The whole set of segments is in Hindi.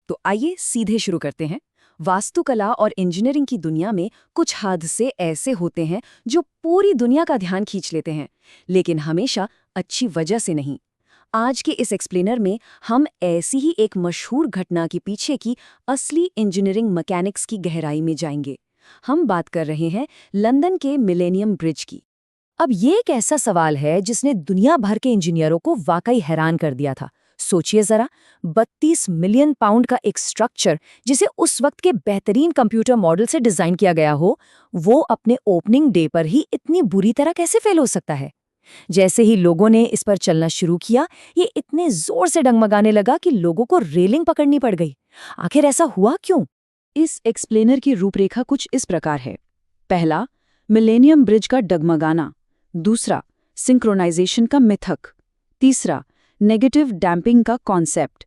तो आइए सीधे शुरू करते हैं। वास्तुकला और इंजीनियरिंग की दुनिया में कुछ हादसे ऐसे होते हैं जो पूरी दुनिया का ध्यान खींच लेते हैं, लेकिन हमेशा अच्छी वजह से नहीं। आज के इस एक्सप्लेनर में हम ऐसी ही एक मशहूर घटना के पीछे की असली इंजीनियरिंग मैकेनिक्स की गहराई में जाएंगे। हम बात कर रहे हैं लंदन के मिलेनियम ब्रिज की। अब ये एक ऐसा सवाल है जिसने दुनिया भर के इंजीनियरों को वाकई हैरान कर दिया था। सोचिए जरा, 32 मिलियन पाउंड का एक स्ट्रक्चर जिसे उस वक्त के बेहतरीन कंप्यूटर मॉडल से डिजाइन किया गया हो, वो अपने ओपनिंग डे पर ही इतनी बुरी तरह कैसे फेल हो सकता है। जैसे ही लोगों ने इस पर चलना शुरू किया, ये इतने जोर से डगमगाने लगा कि लोगों को रेलिंग पकड़नी पड़ गई। आखिर ऐसा हुआ क्यों? इस एक्सप्लेनर की रूपरेखा कुछ इस प्रकार है। पहला, मिलेनियम ब्रिज का डगमगाना। दूसरा, सिंक्रोनाइजेशन का मिथक। तीसरा, नेगेटिव डैम्पिंग का कॉन्सेप्ट।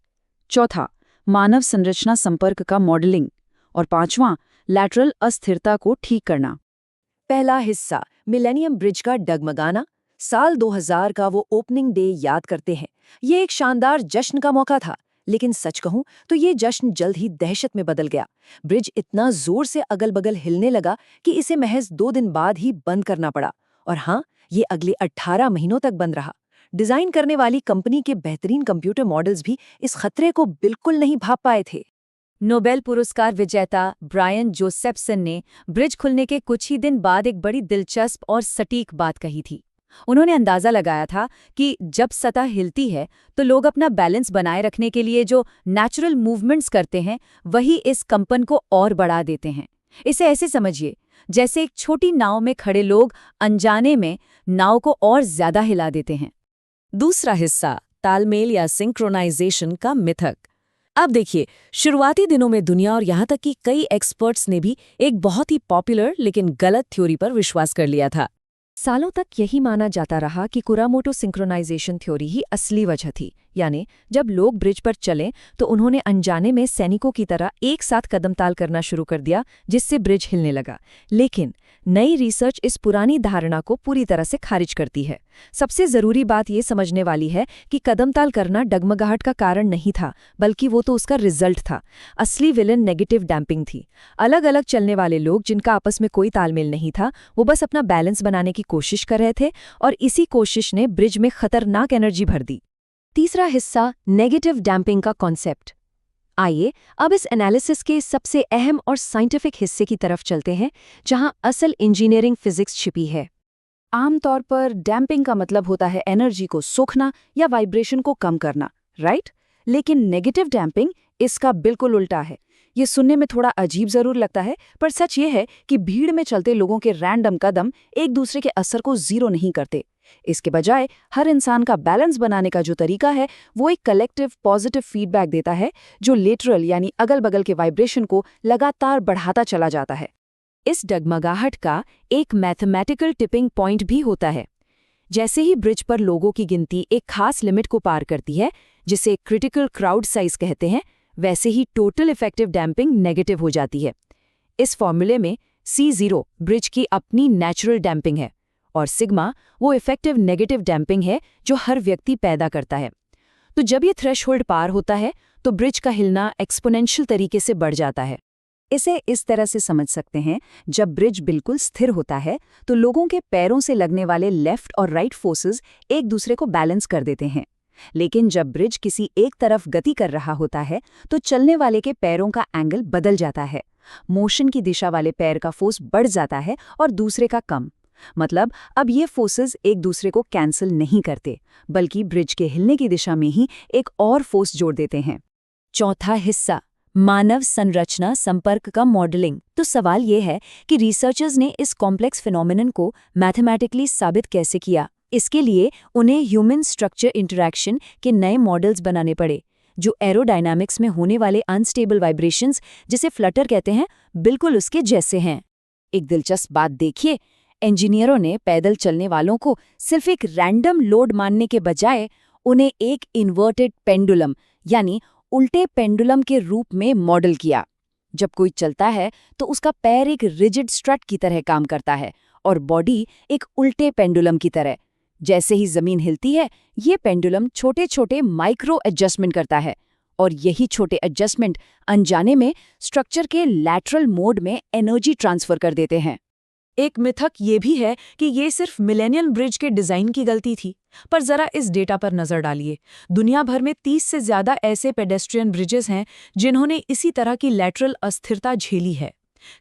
चौथा, मानव संरचना संपर्क का मॉडलिंग। और पांचवां, लैटरल अस्थिरता को ठीक करना। पहला हिस्सा, मिलेनियम ब्रिज का डगमगाना। साल 2000 का वो ओपनिंग डे याद करते हैं। ये एक शानदार जश्न का मौका था, लेकिन सच कहूं तो ये जश्न जल्द ही दहशत में बदल गया। ब्रिज इतना जोर से अगल बगल हिलने लगा कि इसे महज 2 दिन बाद ही बंद करना पड़ा। और हाँ, ये अगले 18 महीनों तक बंद रहा। डिजाइन करने वाली कंपनी के बेहतरीन कंप्यूटर मॉडल्स भी इस खतरे को बिल्कुल नहीं भाप पाए थे। नोबेल पुरस्कार विजेता ब्रायन जोसेफसन ने ब्रिज खुलने के कुछ ही दिन बाद एक बड़ी दिलचस्प और सटीक बात कही थी। उन्होंने अंदाजा लगाया था कि जब सतह हिलती है तो लोग अपना बैलेंस बनाए रखने के लिए जो नेचुरल मूवमेंट्स करते हैं, वही इस कंपन को और बढ़ा देते हैं। इसे ऐसे समझिए जैसे एक छोटी नाव में खड़े लोग अनजाने में नाव को और ज्यादा हिला देते हैं। दूसरा हिस्सा, तालमेल या सिंक्रोनाइजेशन का मिथक। अब देखिए, शुरुआती दिनों में दुनिया और यहाँ तक कि कई एक्सपर्ट्स ने भी एक बहुत ही पॉपुलर लेकिन गलत थ्योरी पर विश्वास कर लिया था। सालों तक यही माना जाता रहा कि कुरामोटो सिंक्रोनाइजेशन थ्योरी ही असली वजह थी, यानी जब लोग ब्रिज पर चले तो उन्होंने अनजाने में सैनिकों की तरह एक साथ कदमताल करना शुरू कर दिया, जिससे ब्रिज हिलने लगा। लेकिन नई रिसर्च इस पुरानी धारणा को पूरी तरह से खारिज करती है। सबसे जरूरी बात ये समझने वाली है कि कदमताल करना डगमगाहट का कारण नहीं था, बल्कि वो तो उसका रिजल्ट था। असली विलन नेगेटिव डैम्पिंग थी। अलग अलग चलने वाले लोग जिनका आपस में कोई तालमेल नहीं था, वो बस अपना बैलेंस बनाने की कोशिश कर रहे थे, और इसी कोशिश ने ब्रिज में खतरनाक एनर्जी भर दी। तीसरा हिस्सा, नेगेटिव डैम्पिंग का कॉन्सेप्ट। आइए अब इस एनालिसिस के सबसे अहम और साइंटिफिक हिस्से की तरफ चलते हैं, जहां असल इंजीनियरिंग फिजिक्स छिपी है। आमतौर पर डैम्पिंग का मतलब होता है एनर्जी को सोखना या वाइब्रेशन को कम करना, राइट? लेकिन नेगेटिव डैम्पिंग इसका बिल्कुल उल्टा है। ये सुनने में थोड़ा अजीब जरूर लगता है, पर सच ये है कि भीड़ में चलते लोगों के रैंडम कदम एक दूसरे के असर को जीरो नहीं करते। इसके बजाय हर इंसान का बैलेंस बनाने का जो तरीका है, वो एक कलेक्टिव पॉजिटिव फीडबैक देता है, जो लेटरल यानी अगल बगल के वाइब्रेशन को लगातार बढ़ाता चला जाता है। इस डगमगाहट का एक मैथमेटिकल टिपिंग पॉइंट भी होता है। जैसे ही ब्रिज पर लोगों की गिनती एक खास लिमिट को पार करती है, जिसे क्रिटिकल क्राउड साइज कहते हैं, वैसे ही टोटल इफेक्टिव डैम्पिंग नेगेटिव हो जाती है। इस फॉर्मूले में C0 ब्रिज की अपनी नेचुरल डैम्पिंग है, और सिग्मा वो इफेक्टिव नेगेटिव डैम्पिंग है जो हर व्यक्ति पैदा करता है। तो जब ये थ्रेशहोल्ड पार होता है तो ब्रिज का हिलना एक्सपोनेंशियल तरीके से बढ़ जाता है। इसे इस तरह से समझ सकते हैं, जब ब्रिज बिल्कुल स्थिर होता है तो लोगों के पैरों से लगने वाले लेफ्ट और राइट फोर्सेस एक दूसरे को बैलेंस कर देते हैं। लेकिन जब ब्रिज किसी एक तरफ गति कर रहा होता है तो चलने वाले के पैरों का एंगल बदल जाता है। मोशन की दिशा वाले पैर का फोर्स बढ़ जाता है और दूसरे का कम। मतलब अब ये फोर्सेस एक दूसरे को कैंसिल नहीं करते, बल्कि ब्रिज के हिलने की दिशा में ही एक और फोर्स जोड़ देते हैं। चौथा हिस्सा, मानव संरचना संपर्क का मॉडलिंग। तो सवाल ये है कि रिसर्चर्स ने इस कॉम्प्लेक्स फिनोमिनन को मैथमेटिकली साबित कैसे किया। इसके लिए उन्हें ह्यूमन स्ट्रक्चर इंटरैक्शन के नए मॉडल्स बनाने पड़े, जो एरोडायनामिक्स में होने वाले अनस्टेबल वाइब्रेशंस, जिसे फ्लटर कहते हैं, बिल्कुल उसके जैसे हैं। एक दिलचस्प बात देखिए, इंजीनियरों ने पैदल चलने वालों को सिर्फ एक रैंडम लोड मानने के बजाय उन्हें एक इन्वर्टेड पेंडुलम यानी उल्टे पेंडुलम के रूप में मॉडल किया। जब कोई चलता है तो उसका पैर एक रिजिड स्ट्रट की तरह काम करता है और बॉडी एक उल्टे पेंडुलम की तरह। जैसे ही जमीन हिलती है, ये पेंडुलम छोटे छोटे माइक्रो एडजस्टमेंट करता है और यही छोटे एडजस्टमेंट अनजाने में स्ट्रक्चर के लैटरल मोड में एनर्जी ट्रांसफर कर देते हैं। एक मिथक ये भी है कि ये सिर्फ मिलेनियम ब्रिज के डिजाइन की गलती थी, पर जरा इस डेटा पर नजर डालिए। दुनिया भर में 30 से ज्यादा ऐसे पेडेस्ट्रियन ब्रिजेस हैं जिन्होंने इसी तरह की लैटरल अस्थिरता झेली है।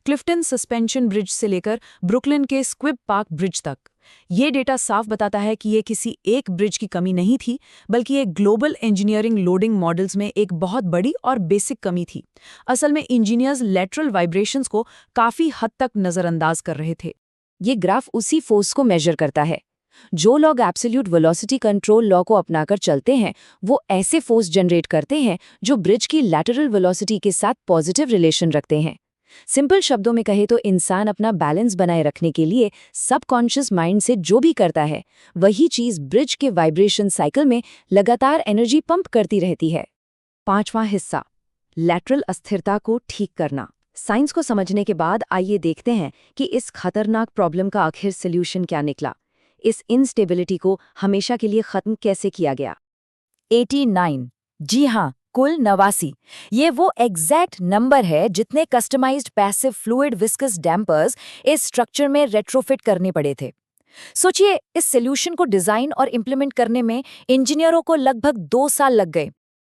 क्लिफ्टन सस्पेंशन ब्रिज से लेकर ब्रुकलिन के स्क्विब पार्क ब्रिज तक। ये डेटा साफ बताता है कि ये किसी एक ब्रिज की कमी नहीं थी, बल्कि एक ग्लोबल इंजीनियरिंग लोडिंग मॉडल्स में एक बहुत बड़ी और बेसिक कमी थी। असल में इंजीनियर्स लैटरल वाइब्रेशंस को काफी हद तक नजरअंदाज कर रहे थे। ये ग्राफ उसी फोर्स को मेजर करता है। जो लोग एब्सोल्यूट वेलोसिटी कंट्रोल लॉ को अपनाकर चलते हैं, वो ऐसे फोर्स जनरेट करते हैं जो ब्रिज की लैटरल वेलोसिटी के साथ पॉजिटिव रिलेशन रखते हैं। सिंपल शब्दों में कहे तो इंसान अपना बैलेंस बनाए रखने के लिए सबकॉन्शियस माइंड से जो भी करता है, वही चीज ब्रिज के वाइब्रेशन साइकिल में लगातार एनर्जी पंप करती रहती है। 5वां हिस्सा, लैटरल अस्थिरता को ठीक करना। साइंस को समझने के बाद आइए देखते हैं कि इस खतरनाक प्रॉब्लम का आखिर सॉल्यूशन क्या निकला। इस इनस्टेबिलिटी को हमेशा के लिए खत्म कैसे किया गया। 89, जी हाँ, कुल 89। ये वो एग्जैक्ट नंबर है जितने customized passive fluid viscous dampers इस स्ट्रक्चर में रेट्रोफिट करने पड़े थे। सोचिए, इस सॉल्यूशन को डिजाइन और इंप्लीमेंट करने में इंजीनियरों को लगभग 2 साल लग गए।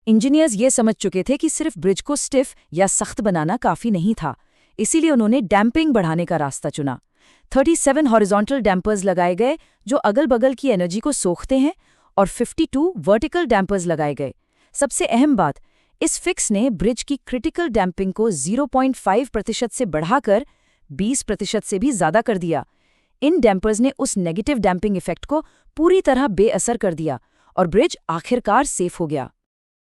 इंजीनियर्स ये समझ चुके थे कि सिर्फ ब्रिज को स्टिफ या सख्त बनाना काफी नहीं था, इसीलिए उन्होंने डैम्पिंग बढ़ाने का रास्ता चुना। 37 हॉरिजॉन्टल डैम्पर्स लगाए गए जो अगल बगल की एनर्जी को सोखते हैं, और 52 वर्टिकल डैम्पर्स लगाए गए। सबसे अहम बात, इस फिक्स ने ब्रिज की क्रिटिकल डैम्पिंग को 0.5% से बढ़ाकर 20% से भी ज्यादा कर दिया। इन डैम्पर्स ने उस नेगेटिव डैम्पिंग इफेक्ट को पूरी तरह बेअसर कर दिया और ब्रिज आखिरकार सेफ हो गया।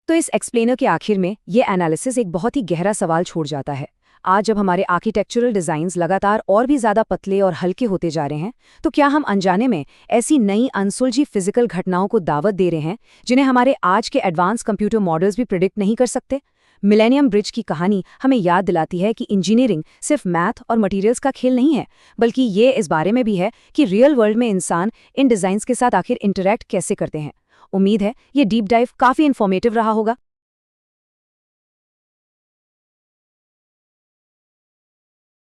तो इस एक्सप्लेनर के आखिर में ये एनालिसिस एक बहुत ही गहरा सवाल छोड़ जाता है। आज जब हमारे आर्किटेक्चरल डिज़ाइंस लगातार और भी ज़्यादा पतले और हल्के होते जा रहे हैं, तो क्या हम अनजाने में ऐसी नई अनसुलझी फिजिकल घटनाओं को दावत दे रहे हैं जिन्हें हमारे आज के एडवांस कंप्यूटर मॉडल्स भी प्रिडिक्ट नहीं कर सकते? मिलेनियम ब्रिज की कहानी हमें याद दिलाती है कि इंजीनियरिंग सिर्फ मैथ और मटेरियल्स का खेल नहीं है, बल्कि ये इस बारे में भी है कि रियल वर्ल्ड में इंसान इन डिज़ाइंस के साथ आखिर इंटरैक्ट कैसे करते हैं। उम्मीद है ये डीप डाइव काफ़ी इन्फॉर्मेटिव रहा होगा।